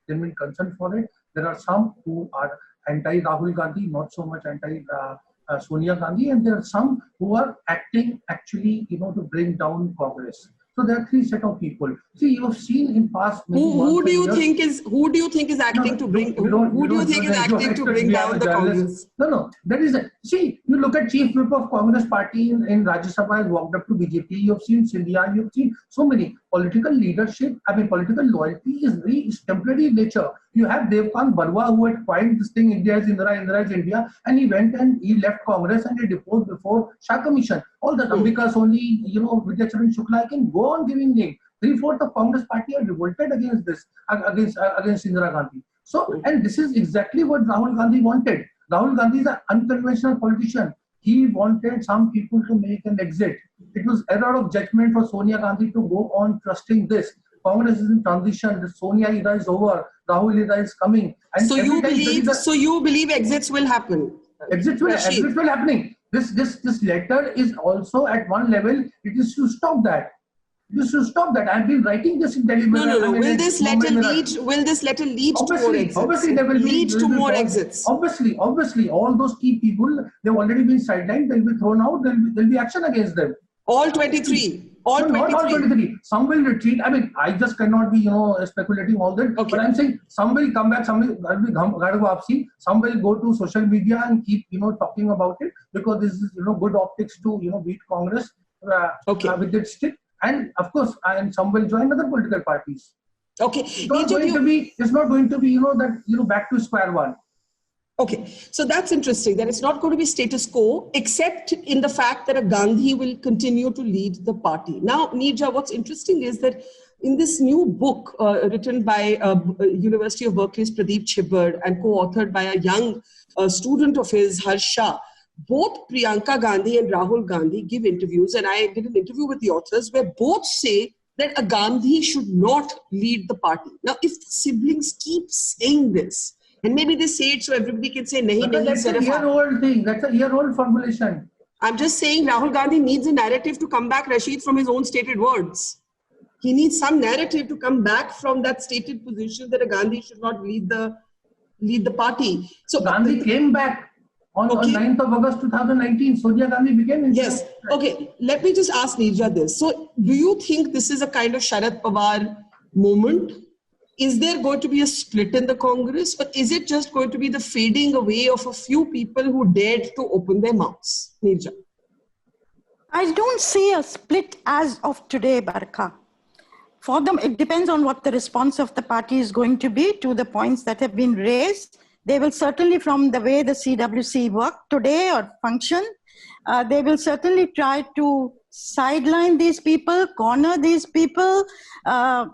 genuine concern for it. There are some who are anti-Rahul Gandhi, not so much anti-Sonia Gandhi, and there are some who are acting actually, to bring down Congress. So there are three set of people. See, you have seen in past. Who do you think is acting to bring? Who do you think is acting to bring down the Congress? No, that is it. See, you look at Chief Whip of Congress Party in Rajya Sabha has walked up to BJP. You have seen Scindia. You have seen so many political leadership. Political loyalty is temporary in nature. You have Devkant Barua, who had coined this thing, India is Indira, Indira is India, and he went and he left Congress and he deposed before Shah Commission. All the Ambika Soni, Vidya Charan Shukla, I can go on giving name. 3/4 of Congress party are revolted against this, against Indira Gandhi. So, and this is exactly what Rahul Gandhi wanted. Rahul Gandhi is an unconventional politician. He wanted some people to make an exit. It was error of judgment for Sonia Gandhi to go on trusting this. Congress is in transition. The Sonia era is over. Rahul era is coming. And so you believe exits will happen? Exits will happening. This letter is also at one level. It is to stop that. This should stop that. I've been writing this in Delhi. No. Will this letter lead to more exits? Obviously, they will lead to more exits. Obviously, all those key people, they've already been sidelined. They'll be thrown out. There'll be action against them. All 23. Not all 23. Some will retreat. I just cannot be, speculating all that. Okay. But I'm saying some will come back. Some will go to social media and keep, talking about it, because this is, good optics to, beat Congress with its stick. And of course, and some will join other political parties. Okay. It's not going to be, back to square one. Okay. So that's interesting, that it's not going to be status quo, except in the fact that a Gandhi will continue to lead the party. Now, Nirja, what's interesting is that in this new book written by University of Berkeley's Pradeep Chibber and co-authored by a young student of his, Harsha, both Priyanka Gandhi and Rahul Gandhi give interviews, and I did an interview with the authors where both say that a Gandhi should not lead the party. Now, if the siblings keep saying this, and maybe they say it so everybody can say, nahi, nahi, that's a year-old thing. That's a year-old formulation. I'm just saying Rahul Gandhi needs a narrative to come back, Rashid, from his own stated words. He needs some narrative to come back from that stated position that a Gandhi should not lead the party. So Gandhi came back. On 9th of August 2019, Sonia Gandhi became in. Yes. Okay. Let me just ask Nirja this. So, do you think this is a kind of Sharad Pawar moment? Is there going to be a split in the Congress, or is it just going to be the fading away of a few people who dared to open their mouths? Nirja. I don't see a split as of today, Barkha. For them, it depends on what the response of the party is going to be to the points that have been raised. They will certainly, from the way the CWC work today or function, they will certainly try to sideline these people, corner these people, and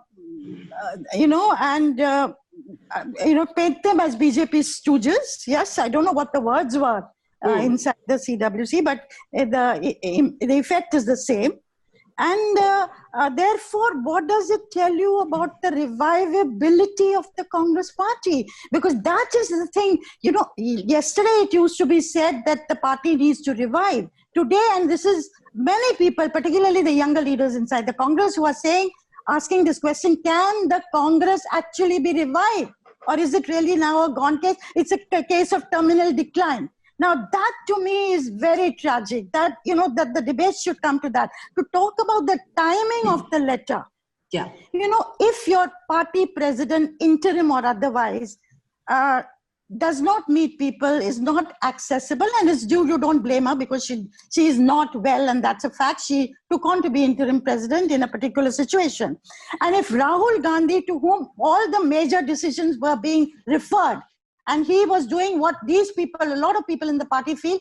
paint them as BJP stooges. Yes, I don't know what the words were inside the CWC, but the effect is the same. And therefore, what does it tell you about the revivability of the Congress party? Because that is the thing, yesterday it used to be said that the party needs to revive. Today, and this is many people, particularly the younger leaders inside the Congress, who are asking this question, can the Congress actually be revived? Or is it really now a gone case? It's a case of terminal decline. Now, that to me is very tragic, that, that the debate should come to that. To talk about the timing of the letter. Yeah. If your party president, interim or otherwise, does not meet people, is not accessible, and it's due, you don't blame her because she is not well, and that's a fact. She took on to be interim president in a particular situation. And if Rahul Gandhi, to whom all the major decisions were being referred, and he was doing what these people, a lot of people in the party feel,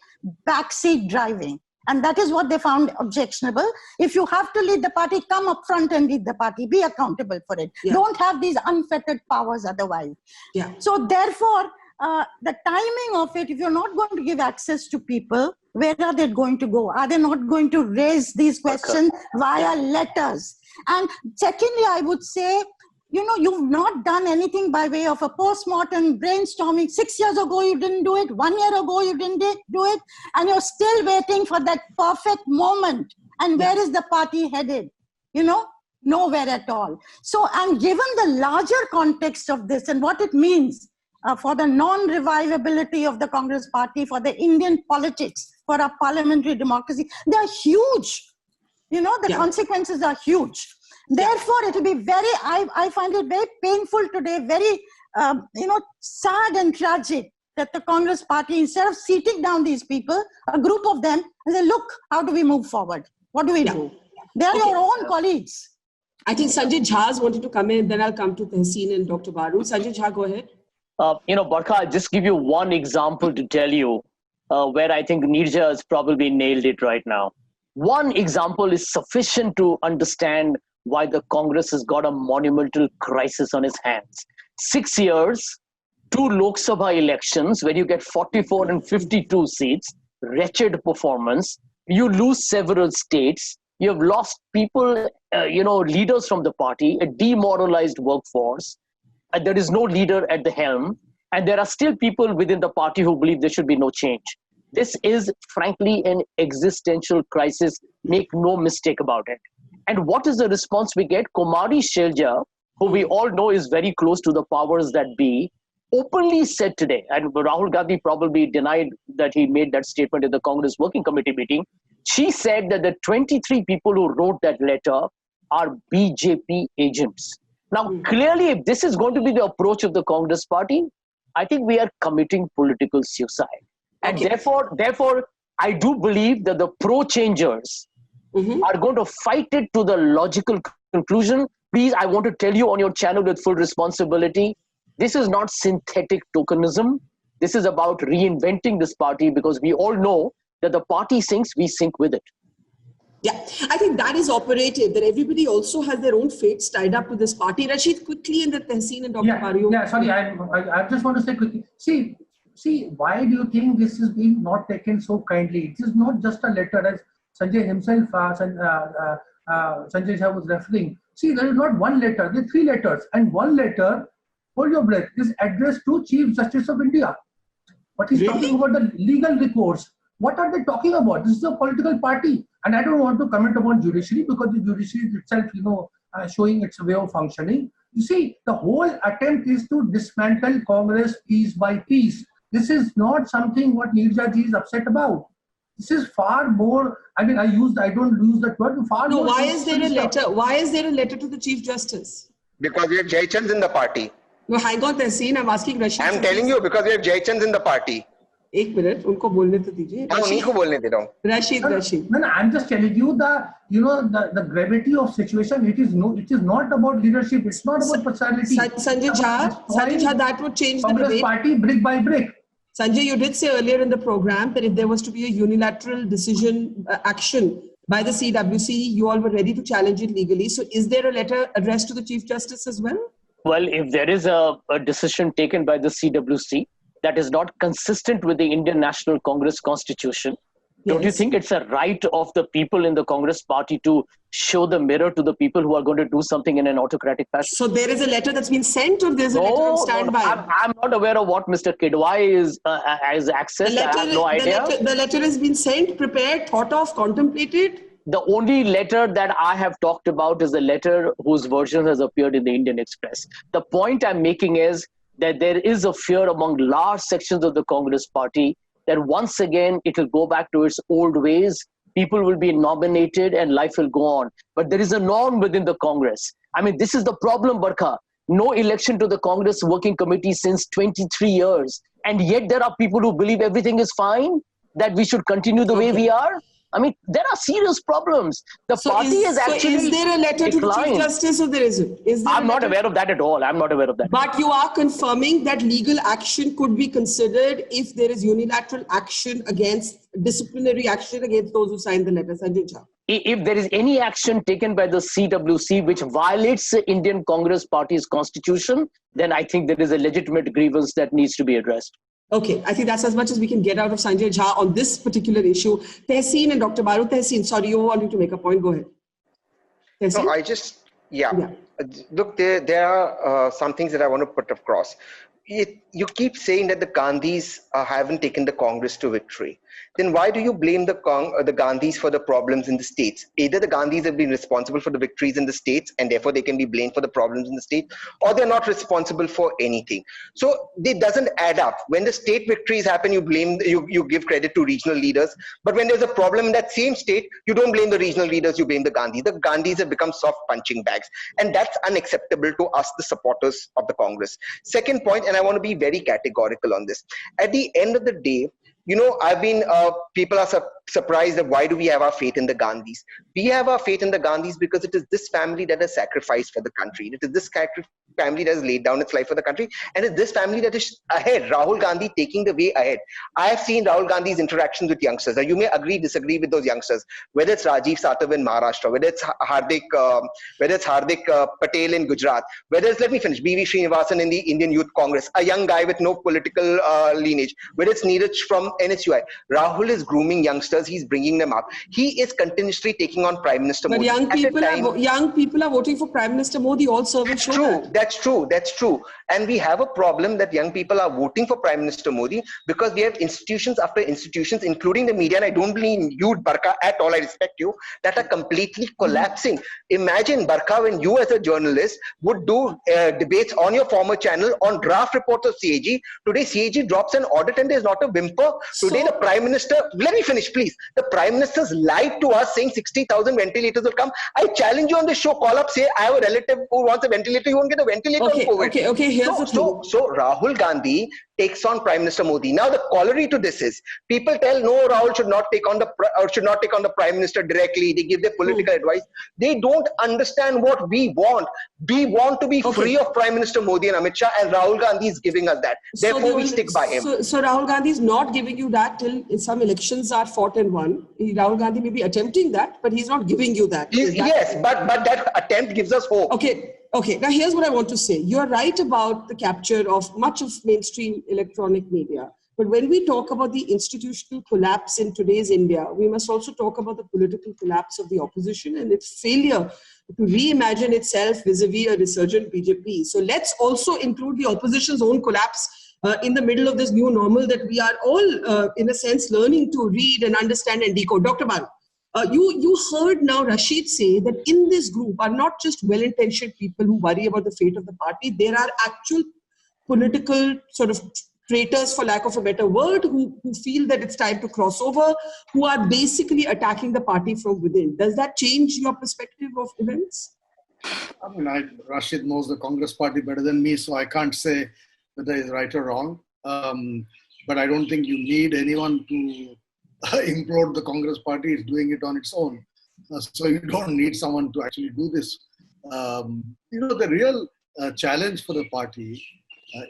backseat driving. And that is what they found objectionable. If you have to lead the party, come up front and lead the party. Be accountable for it. Yeah. Don't have these unfettered powers otherwise. Yeah. So therefore, the timing of it, if you're not going to give access to people, where are they going to go? Are they not going to raise these questions via letters? And secondly, I would say, you've not done anything by way of a post-mortem brainstorming. 6 years ago, you didn't do it. 1 year ago, you didn't do it. And you're still waiting for that perfect moment. And where is the party headed? Nowhere at all. So, and given the larger context of this and what it means for the non-revivability of the Congress party, for the Indian politics, for our parliamentary democracy, they're huge. The consequences are huge. Therefore, it will be I find it very painful today, very, sad and tragic that the Congress party, instead of seating down these people, a group of them, and say, look, how do we move forward? What do we do? They are your own colleagues. I think Sanjay Jha wanted to come in, then I'll come to Tehseen and Dr. Baru. Sanjay Jha, go ahead. Barkha, I'll just give you one example to tell you where I think Neerja has probably nailed it right now. One example is sufficient to understand why the Congress has got a monumental crisis on its hands. 6 years, 2 Lok Sabha elections where you get 44 and 52 seats, wretched performance. You lose several states. You have lost people, leaders from the party, a demoralized workforce. There is no leader at the helm. And there are still people within the party who believe there should be no change. This is, frankly, an existential crisis. Make no mistake about it. And what is the response we get? Kumari Shelja, who we all know is very close to the powers that be, openly said today, and Rahul Gandhi probably denied that he made that statement in the Congress Working Committee meeting. She said that the 23 people who wrote that letter are BJP agents. Now, clearly, if this is going to be the approach of the Congress party, I think we are committing political suicide. And therefore, I do believe that the pro-changers are going to fight it to the logical conclusion. Please, I want to tell you on your channel with full responsibility, this is not synthetic tokenism. This is about reinventing this party, because we all know that the party sinks, we sink with it. Yeah, I think that is operative, that everybody also has their own fates tied up to this party. Rashid, quickly, and then Tehseen and Dr. Baru. Yeah, sorry, I just want to say quickly. See, why do you think this is being not taken so kindly? It is not just a letter, as Sanjay himself, Sanjay Jha was referring. See, there is not one letter, there are 3 letters. And one letter, hold your breath, is addressed to Chief Justice of India. But he's talking about the legal recourse. What are they talking about? This is a political party. And I don't want to comment upon judiciary, because the judiciary is itself, showing its way of functioning. You see, the whole attempt is to dismantle Congress piece by piece. This is not something what Neerja ji is upset about. This is far more, I don't use that word, far more. Why is there a letter? Why is there a letter to the Chief Justice? Because we have Jaychand in the party. No, hang on, Tehseen, I'm asking Rashid. I'm telling you, because we have Jaychand in the party. 1 minute, उनको बोलने तो दीजिए. उन्हीं को बोलने दे रहा हूँ. Rashid. No, I'm just telling you the gravity of situation. It is not about leadership. It's not about personality. Sanjay Jha, that would change the debate. Congress party brick by brick. Sanjay, you did say earlier in the program that if there was to be a unilateral decision action by the CWC. You all were ready to challenge it legally. So is there a letter addressed to the Chief Justice as well? Well, if there is a decision taken by the CWC that is not consistent with the Indian National Congress Constitution, don't you think it's a right of the people in the Congress party to show the mirror to the people who are going to do something in an autocratic fashion? So there is a letter that's been sent, or there's a letter on standby? I'm not aware of what Mr. Kidwai has accessed. I have no idea. The letter has been sent, prepared, thought of, contemplated? The only letter that I have talked about is the letter whose version has appeared in the Indian Express. The point I'm making is that there is a fear among large sections of the Congress party that once again it will go back to its old ways. People will be nominated and life will go on. But there is a norm within the Congress. I mean, this is the problem, Barkha. No election to the Congress Working Committee since 23 years. And yet there are people who believe everything is fine, that we should continue the way we are. I mean, there are serious problems. The party is actually is there a letter to the Chief Justice, or there isn't? I'm not aware of that at all. I'm not aware of that. But you are confirming that legal action could be considered if there is unilateral action against, disciplinary action against those who signed the letter, Sanjay Jha. If there is any action taken by the CWC which violates the Indian Congress Party's constitution, then I think there is a legitimate grievance that needs to be addressed. Okay, I think that's as much as we can get out of Sanjay Jha on this particular issue. Tehseen and Dr. Baru. Tehseen, sorry, you wanted to make a point. Go ahead. Tehseen? No, look, there are some things that I want to put across. You keep saying that the Gandhis haven't taken the Congress to victory. Then why do you blame the Gandhis for the problems in the states? Either the Gandhis have been responsible for the victories in the states and therefore they can be blamed for the problems in the state, or they're not responsible for anything. So it doesn't add up. When the state victories happen, you give credit to regional leaders. But when there's a problem in that same state, you don't blame the regional leaders, you blame the Gandhis. The Gandhis have become soft punching bags. And that's unacceptable to us, the supporters of the Congress. Second point, and I want to be very categorical on this. At the end of the day, you know, people are surprised that why do we have our faith in the Gandhis? We have our faith in the Gandhis because it is this family that has sacrificed for the country. It is this family that has laid down its life for the country. And it's this family that is ahead. Rahul Gandhi taking the way ahead. I have seen Rahul Gandhi's interactions with youngsters. Now, you may agree, disagree with those youngsters, whether it's Rajiv Satav in Maharashtra, whether it's Hardik Patel in Gujarat, whether it's, let me finish, B.V. Srinivasan in the Indian Youth Congress, a young guy with no political lineage, whether it's Neeraj from NSUI. Rahul is grooming youngsters. He's bringing them up. He is continuously taking on Prime Minister Modi. But young people are voting for Prime Minister Modi. All surveys show that. That's true. And we have a problem that young people are voting for Prime Minister Modi because we have institutions after institutions, including the media, and I don't believe you, Barkha, at all, I respect you, that are completely collapsing. Imagine, Barkha, when you as a journalist would do debates on your former channel on draft reports of CAG. Today, CAG drops an audit and there's not a whimper. Today, the Prime Minister, let me finish, please. The Prime Minister's lied to us saying 60,000 ventilators will come. I challenge you on the show, call up, say, I have a relative who wants a ventilator, you won't get a ventilator on COVID. Okay, here's the thing. So Rahul Gandhi takes on Prime Minister Modi. Now the corollary to this is people tell no, Rahul should not take on the Prime Minister directly. They give their political advice. They don't understand what we want. We want to be free of Prime Minister Modi and Amit Shah, and Rahul Gandhi is giving us that. Therefore, we stick by him. So Rahul Gandhi is not giving you that till some elections are fought and won. Rahul Gandhi may be attempting that, but he's not giving you that. Yes, but that attempt gives us hope. Okay, now here's what I want to say. You're right about the capture of much of mainstream electronic media. But when we talk about the institutional collapse in today's India, we must also talk about the political collapse of the opposition and its failure to reimagine itself vis-a-vis a resurgent BJP. So let's also include the opposition's own collapse in the middle of this new normal that we are all, in a sense, learning to read and understand and decode. Dr. Baru. You heard now Rashid say that in this group are not just well-intentioned people who worry about the fate of the party. There are actual political sort of traitors, for lack of a better word, who feel that it's time to cross over, who are basically attacking the party from within. Does that change your perspective of events? I mean, Rashid knows the Congress party better than me, so I can't say whether he's right or wrong. But I don't think you need anyone to implode the Congress party. Is doing it on its own. So you don't need someone to actually do this. The real challenge for the party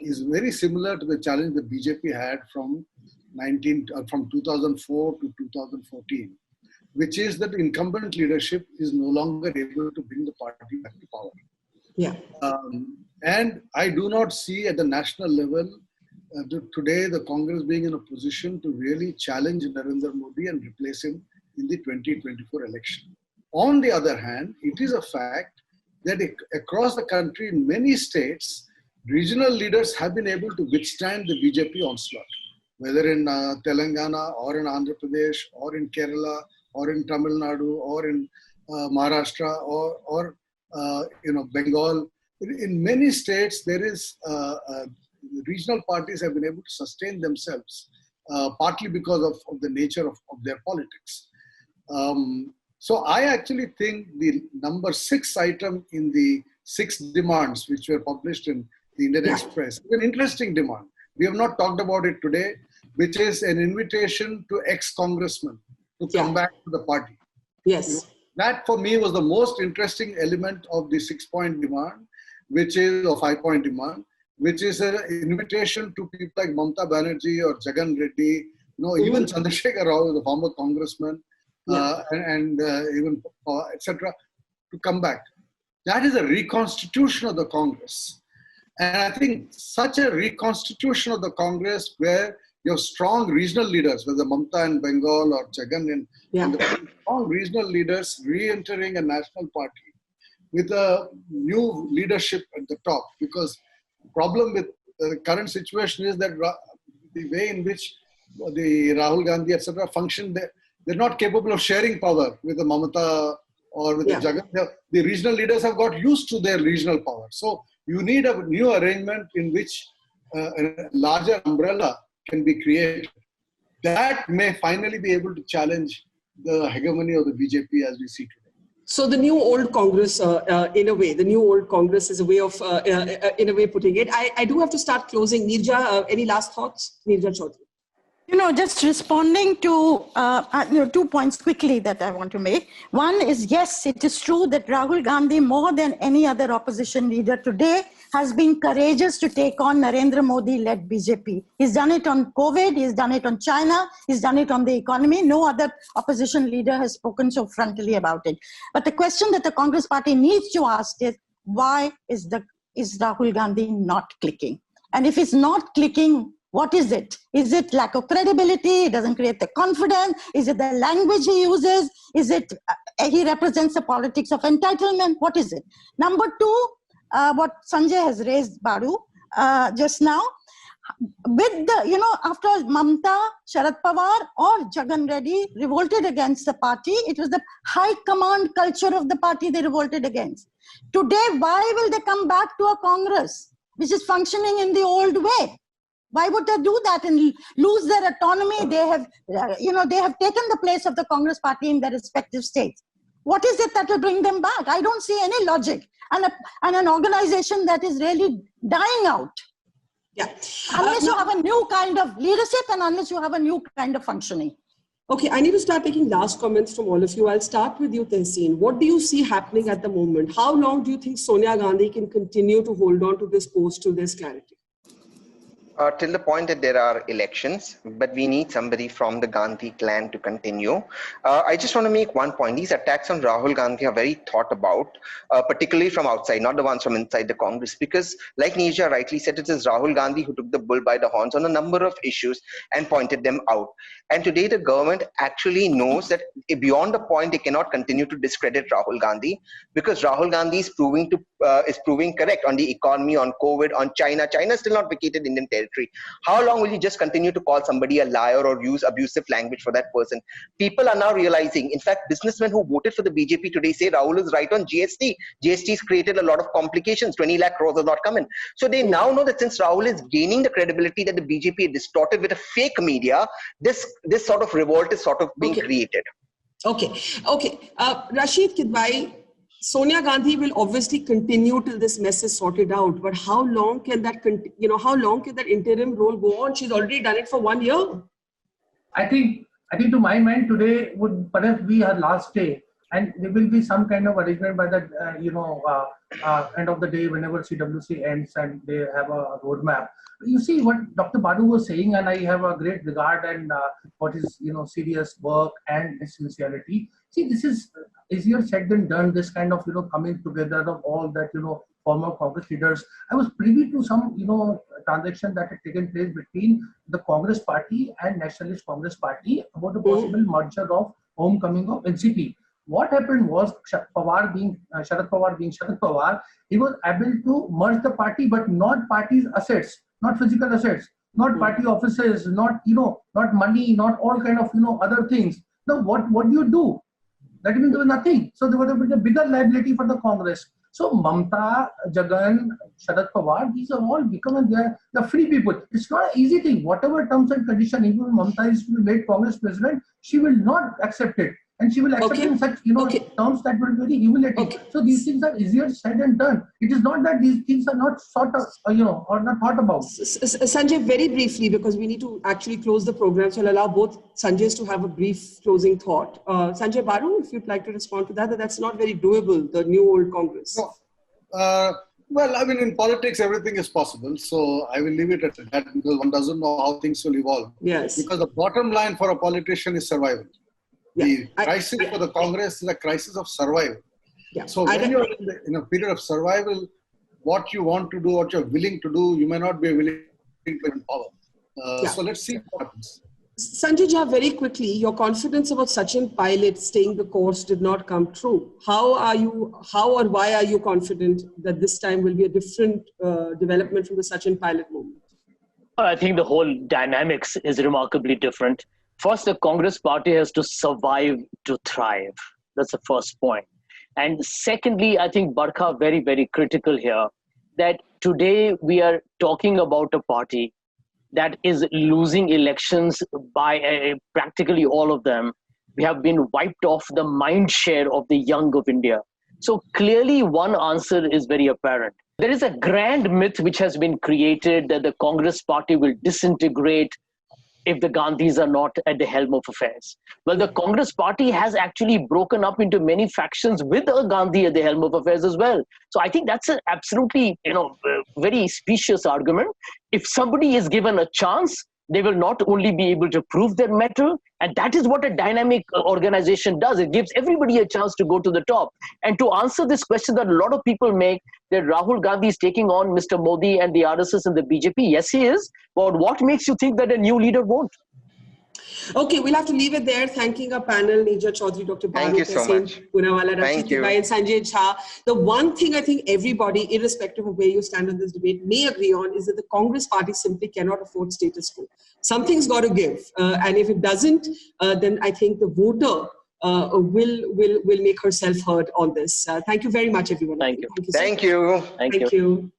is very similar to the challenge the BJP had from 2004 to 2014. which is that incumbent leadership is no longer able to bring the party back to power. Yeah. And I do not see at the national level today the Congress being in a position to really challenge Narendra Modi and replace him in the 2024 election. On the other hand, it is a fact that across the country, in many states, regional leaders have been able to withstand the BJP onslaught, whether in Telangana or in Andhra Pradesh or in Kerala or in Tamil Nadu or in Maharashtra or Bengal. In many states, there is regional parties have been able to sustain themselves, partly because of the nature of their politics. So I actually think the number 6 item in the 6 demands which were published in the Indian Express is an interesting demand. We have not talked about it today, which is an invitation to ex-congressmen to come back to the party. Yes. That for me was the most interesting element of the 6-point demand, which is a 5-point demand, which is an invitation to people like Mamata Banerjee or Jagan Reddy, even Chandrasekhar Rao, the former congressman, and even etc., to come back. That is a reconstitution of the Congress. And I think such a reconstitution of the Congress where you have strong regional leaders, whether Mamata in Bengal or Jagan in the strong regional leaders re-entering a national party with a new leadership at the top. Because the problem with the current situation is that the way in which the Rahul Gandhi, etc., function, they're not capable of sharing power with the Mamata or with the Jagan. The regional leaders have got used to their regional power. So you need a new arrangement in which a larger umbrella can be created. That may finally be able to challenge the hegemony of the BJP as we see today. So the new old Congress, in a way, the new old Congress is a way of, in a way, putting it. I do have to start closing. Neerja, any last thoughts? Neerja Chaudhary. Just responding to 2 points quickly that I want to make. One is, yes, it is true that Rahul Gandhi, more than any other opposition leader today, has been courageous to take on Narendra Modi-led BJP. He's done it on COVID, he's done it on China, he's done it on the economy. No other opposition leader has spoken so frontally about it. But the question that the Congress party needs to ask is, why is Rahul Gandhi not clicking? And if it's not clicking, what is it? Is it lack of credibility? It doesn't create the confidence? Is it the language he uses? Is it he represents the politics of entitlement? What is it? Number 2, what Sanjay has raised, Baru, just now, with the, after Mamata, Sharad Pawar or Jagan Reddy revolted against the party, it was the high command culture of the party they revolted against. Today, why will they come back to a Congress which is functioning in the old way? Why would they do that and lose their autonomy? They have, they have taken the place of the Congress party in their respective states. What is it that will bring them back? I don't see any logic. And an organization that is really dying out. Yeah. Unless you have a new kind of leadership and unless you have a new kind of functioning. Okay, I need to start taking last comments from all of you. I'll start with you, Tehseen. What do you see happening at the moment? How long do you think Sonia Gandhi can continue to hold on to this post till there's clarity? Till the point that there are elections, but we need somebody from the Gandhi clan to continue. I just want to make one point. These attacks on Rahul Gandhi are very thought about, particularly from outside, not the ones from inside the Congress, because like Neerja rightly said, it is Rahul Gandhi who took the bull by the horns on a number of issues and pointed them out. And today the government actually knows that beyond the point, they cannot continue to discredit Rahul Gandhi, because Rahul Gandhi is proving correct on the economy, on COVID, on China. China is still not vacated Indian territory. How long will you just continue to call somebody a liar or use abusive language for that person? People are now realizing, in fact, businessmen who voted for the BJP today say Rahul is right on GST. GST has created a lot of complications. 20 lakh crores have not come in. So they now know that since Rahul is gaining the credibility that the BJP had distorted with a fake media, this sort of revolt is sort of being created. Okay. Rashid Kidwai, Sonia Gandhi will obviously continue till this mess is sorted out. But how long can that interim role go on? She's already done it for 1 year. I think to my mind today would perhaps be her last day. and there will be some kind of arrangement by the end of the day whenever CWC ends and they have a roadmap. You see what Dr. Baru was saying, and I have a great regard and what is serious work and his sincerity. See, this is easier said than done. This kind of coming together of all that former Congress leaders. I was privy to some transaction that had taken place between the Congress Party and Nationalist Congress Party about the possible merger of homecoming of NCP. What happened was Sharad Pawar being Sharad Pawar, he was able to merge the party, but not party's assets, not physical assets, not party offices, not not money, not all kind of other things. Now what do you do? That means there was nothing. So there was a bigger liability for the Congress. So Mamta, Jagan, Sharad Pawar, these are all become they're free people. It's not an easy thing. Whatever terms and conditions, even Mamta is to be made Congress president, she will not accept it. And she will accept in such terms that will be very humiliating. So these things are easier said and done. It is not that these things are not sort of or not thought about. Sanjay, very briefly, because we need to actually close the program, so I'll allow both Sanjays to have a brief closing thought. Sanjay Baru, if you'd like to respond to that, that's not very doable, the new old Congress. No. Well, I mean, in politics, everything is possible. So I will leave it at that because one doesn't know how things will evolve. Yes. Because the bottom line for a politician is survival. The crisis for the Congress is a crisis of survival. Yeah. So when you're in a period of survival, what you want to do, what you're willing to do, you may not be willing to power. So let's see what happens. Sanjay Jha, very quickly, your confidence about Sachin Pilot staying the course did not come true. How or why are you confident that this time will be a different development from the Sachin Pilot movement? I think the whole dynamics is remarkably different. First, the Congress party has to survive to thrive. That's the first point. And secondly, I think Barkha very, very critical here, that today we are talking about a party that is losing elections by practically all of them. We have been wiped off the mind share of the young of India. So clearly one answer is very apparent. There is a grand myth which has been created that the Congress party will disintegrate if the Gandhis are not at the helm of affairs. Well, the Congress party has actually broken up into many factions with a Gandhi at the helm of affairs as well. So I think that's an absolutely, very specious argument. If somebody is given a chance, they will not only be able to prove their mettle, and that is what a dynamic organization does. It gives everybody a chance to go to the top. And to answer this question that a lot of people make, that Rahul Gandhi is taking on Mr. Modi and the RSS and the BJP, yes, he is. But what makes you think that a new leader won't? Okay, we'll have to leave it there. Thanking our panel, Neerja Chaudhary, Dr. Baru, Poonawalla, Rashid Tiwari, and Sanjay Jha. The one thing I think everybody, irrespective of where you stand on this debate, may agree on is that the Congress party simply cannot afford status quo. Something's got to give. And if it doesn't, then I think the voter will make herself heard on this. Thank you very much, everyone. Thank you. Thank you. Thank you.